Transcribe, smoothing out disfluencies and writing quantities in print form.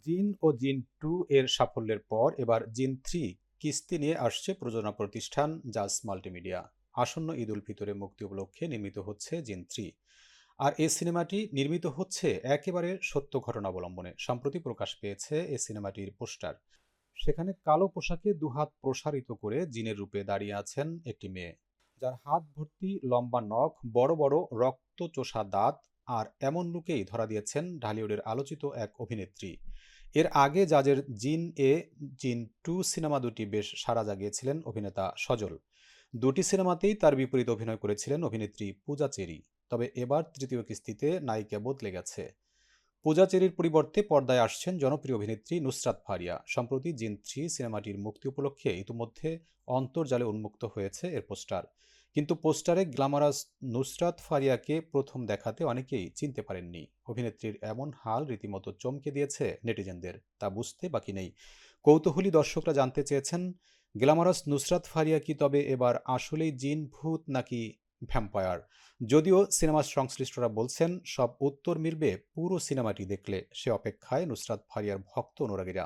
জিন ও জিন 2 এর সাফল্যের পর এবার জিন 3 কিস্তি নিয়ে আসছে প্রযোজনা প্রতিষ্ঠান জাজ মাল্টিমিডিয়া। আসন্ন ঈদ উল ফিতরে মুক্তি উপলক্ষে নির্মিত হচ্ছে জিন 3। আর এই সিনেমাটি নির্মিত হচ্ছে একেবারে সত্য ঘটনা অবলম্বনে। সম্প্রতি প্রকাশ পেয়েছে এই সিনেমাটির পোস্টার। সেখানে কালো পোশাকে দুহাত প্রসারিত করে জিনের রূপে দাঁড়িয়ে আছেন একটি মেয়ে, যার হাত ভর্তি লম্বা নখ, বড় বড় রক্ত চোষা দাঁত। আর এমন লুকেই ধরা দিয়েছেন ঢালিউডের আলোচিত এক অভিনেত্রী। এর আগে জাজের জিন এ, জিন 2 সিনেমা দুটি বেশ সাড়া জাগিয়েছিলেন অভিনেতা সজল। দুটি সিনেমাতেই তার বিপরীত অভিনয় করেছিলেন অভিনেত্রী পূজা চেরি। তবে এবার তৃতীয় কিস্তিতে নায়িকা বদলে গেছে। পূজা চেরির পরিবর্তে পর্দায় আসছেন জনপ্রিয় অভিনেত্রী নুসরাত ফারিয়া। সম্প্রতি জিন 3 সিনেমাটির মুক্তি উপলক্ষে ইতিমধ্যে অন্তর্জালে উন্মুক্ত হয়েছে এর পোস্টার। কিন্তু পোস্টারে গ্ল্যামারাস নুসরাত ফারিয়াকে প্রথম দেখাতে অনেকেই চিনতে পারেননি। অভিনেত্রীর এমন হাল রীতিমতো চমকে দিয়েছে নেটিজেনদের, তা বুঝতে বাকি নেই। কৌতূহলী দর্শকরা জানতে চেয়েছেন, গ্ল্যামারাস নুসরাত ফারিয়া কি তবে এবার আসলেই জিন ভূত নাকি ভ্যাম্পায়ার? যদিও সিনেমার সংশ্লিষ্টরা বলছেন সব উত্তর মিলবে পুরো সিনেমাটি দেখলে। সে অপেক্ষায় নুসরাত ফারিয়ার ভক্ত অনুরাগীরা।